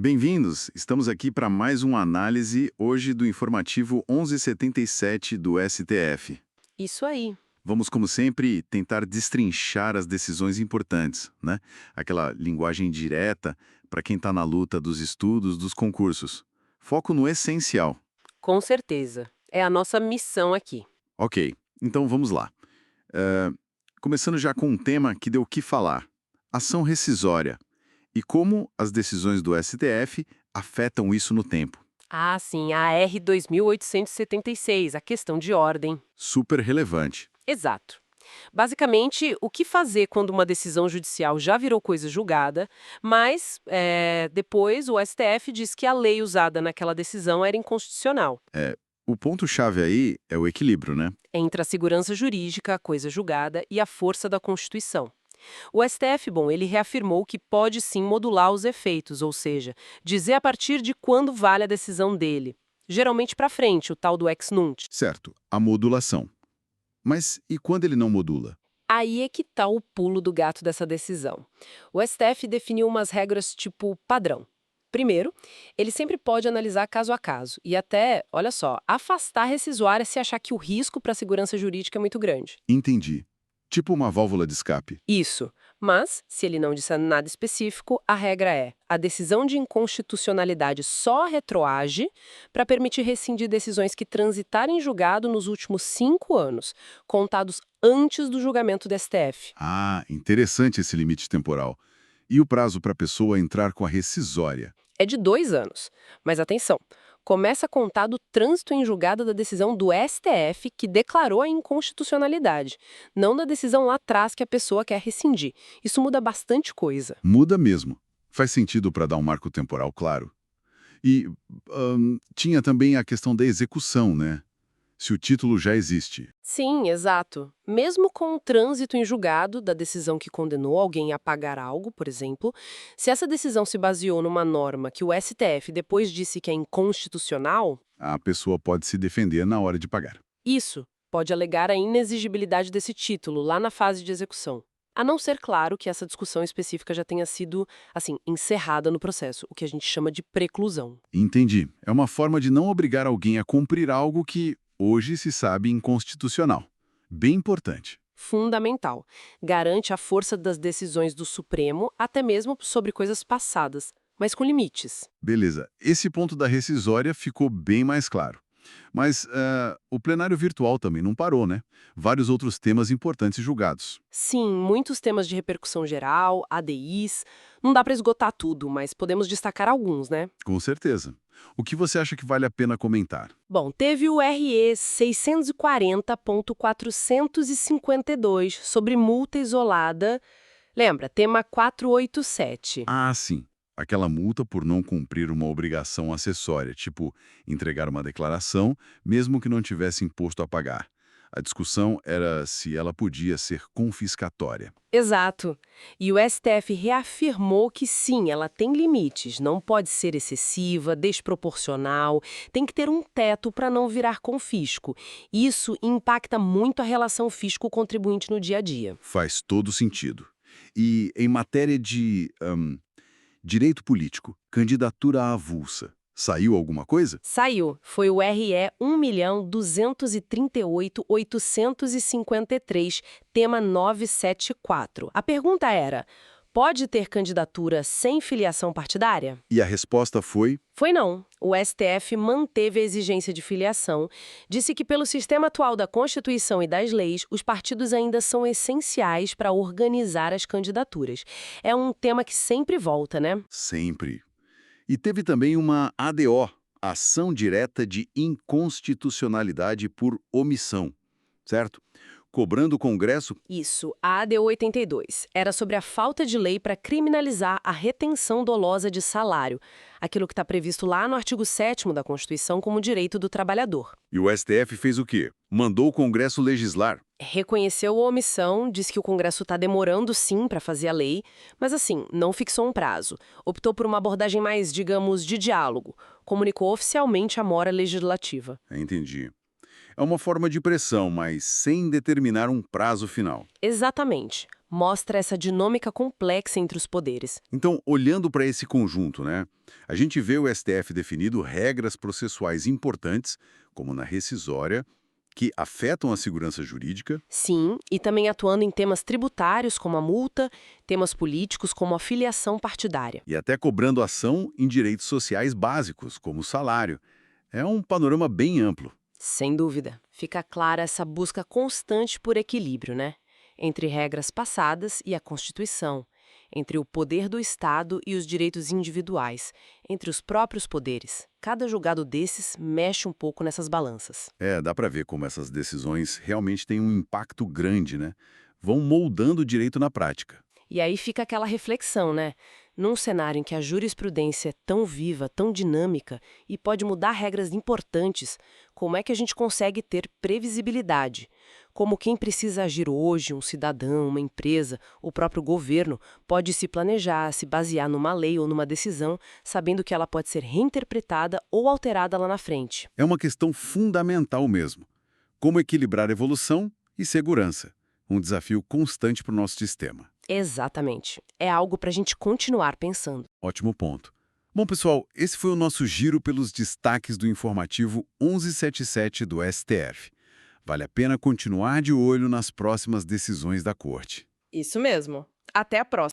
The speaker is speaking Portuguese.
Bem-vindos! Estamos aqui para mais uma análise, hoje do informativo 1177 do STF. Isso aí. Vamos, como sempre, tentar destrinchar as decisões importantes, né? Aquela linguagem direta para quem está na luta dos estudos, dos concursos. Foco no essencial. Com certeza. É a nossa missão aqui. Ok, então vamos lá. Eh, Começando já com um tema que deu o que falar: ação rescisória. E como as decisões do STF afetam isso no tempo. Ah, sim, a R 2876, a questão de ordem. Super relevante. Exato. Basicamente, o que fazer quando uma decisão judicial já virou coisa julgada, mas depois o STF diz que a lei usada naquela decisão era inconstitucional. O ponto-chave aí é o equilíbrio, né? Entre a segurança jurídica, a coisa julgada, e a força da Constituição. O STF, bom, ele reafirmou que pode sim modular os efeitos, ou seja, dizer a partir de quando vale a decisão dele. Geralmente para frente, o tal do ex nunc. Certo, a modulação. Mas e quando ele não modula? Aí é que tá o pulo do gato dessa decisão. O STF definiu umas regras tipo padrão. Primeiro, ele sempre pode analisar caso a caso e até, olha só, afastar a rescisória se achar que o risco para a segurança jurídica é muito grande. Entendi. Tipo uma válvula de escape. Isso. Mas, se ele não disser nada específico, a regra é: a decisão de inconstitucionalidade só retroage para permitir rescindir decisões que transitarem em julgado nos últimos 5 anos, contados antes do julgamento do STF. Ah, interessante esse limite temporal. E o prazo para a pessoa entrar com a rescisória? É de 2 anos. Mas atenção, começa a contar do trânsito em julgado da decisão do STF que declarou a inconstitucionalidade, não da decisão lá atrás que a pessoa quer rescindir. Isso muda bastante coisa. Muda mesmo. Faz sentido para dar um marco temporal claro. E tinha também a questão da execução, né? Se o título já existe. Sim, exato. Mesmo com o trânsito em julgado da decisão que condenou alguém a pagar algo, por exemplo, se essa decisão se baseou numa norma que o STF depois disse que é inconstitucional, A pessoa pode se defender na hora de pagar. isso pode alegar a inexigibilidade desse título lá na fase de execução. A não ser, claro, que essa discussão específica já tenha sido, assim, encerrada no processo, o que a gente chama de preclusão. Entendi. É uma forma de não obrigar alguém a cumprir algo que hoje se sabe inconstitucional. Bem importante. Fundamental. Garante a força das decisões do Supremo, até mesmo sobre coisas passadas, mas com limites. Beleza. Esse ponto da rescisória ficou bem mais claro. Mas o plenário virtual também não parou, né? Vários outros temas importantes julgados. Sim, muitos temas de repercussão geral, ADIs. Não dá para esgotar tudo, mas podemos destacar alguns, né? Com certeza. O que você acha que vale a pena comentar? Bom, teve o RE 640.452 sobre multa isolada. Lembra, tema 487. Ah, sim. Aquela multa por não cumprir uma obrigação acessória, tipo entregar uma declaração, mesmo que não tivesse imposto a pagar. A discussão era se ela podia ser confiscatória. Exato. E o STF reafirmou que sim, ela tem limites, não pode ser excessiva, desproporcional, tem que ter um teto para não virar confisco. Isso impacta muito a relação fisco-contribuinte no dia a dia. Faz todo sentido. E em matéria de direito político, candidatura avulsa, saiu alguma coisa? Saiu, foi o RE 1.238.853, tema 974. A pergunta era: pode ter candidatura sem filiação partidária? E a resposta foi: Foi não. O STF manteve a exigência de filiação, disse que pelo sistema atual da Constituição e das leis, os partidos ainda são essenciais para organizar as candidaturas. É um tema que sempre volta, né? sempre. E teve também uma ADO, Ação Direta de Inconstitucionalidade por Omissão, certo? Cobrando o Congresso. Isso, a ADO 82. Era sobre a falta de lei para criminalizar a retenção dolosa de salário, aquilo que está previsto lá no artigo 7º da Constituição como direito do trabalhador. E o STF fez o quê? Mandou o Congresso legislar. Reconheceu a omissão, disse que o Congresso está demorando sim para fazer a lei, mas assim, não fixou um prazo. Optou por uma abordagem mais, digamos, de diálogo. Comunicou oficialmente a mora legislativa. Entendi. É uma forma de pressão, mas sem determinar um prazo final. Exatamente. Mostra essa dinâmica complexa entre os poderes. Então, olhando para esse conjunto, né, a gente vê o STF definido regras processuais importantes, como na rescisória, que afetam a segurança jurídica. Sim, e também atuando em temas tributários, como a multa, temas políticos, como a filiação partidária. E até cobrando ação em direitos sociais básicos, como o salário. É um panorama bem amplo. Sem dúvida. Fica clara essa busca constante por equilíbrio, né? Entre regras passadas e a Constituição, entre o poder do Estado e os direitos individuais, entre os próprios poderes. Cada julgado desses mexe um pouco nessas balanças. Dá para ver como essas decisões realmente têm um impacto grande, né? Vão moldando o direito na prática. E aí fica aquela reflexão, né? Num cenário em que a jurisprudência é tão viva, tão dinâmica e pode mudar regras importantes, como é que a gente consegue ter previsibilidade? Como quem precisa agir hoje, um cidadão, uma empresa, o próprio governo, pode se planejar, se basear numa lei ou numa decisão, sabendo que ela pode ser reinterpretada ou alterada lá na frente. É uma questão fundamental mesmo. Como equilibrar evolução e segurança. Um desafio constante para o nosso sistema. Exatamente. É algo para a gente continuar pensando. Ótimo ponto. Bom, pessoal, esse foi o nosso giro pelos destaques do informativo 1177 do STF. Vale a pena continuar de olho nas próximas decisões da Corte. Isso mesmo. Até a próxima.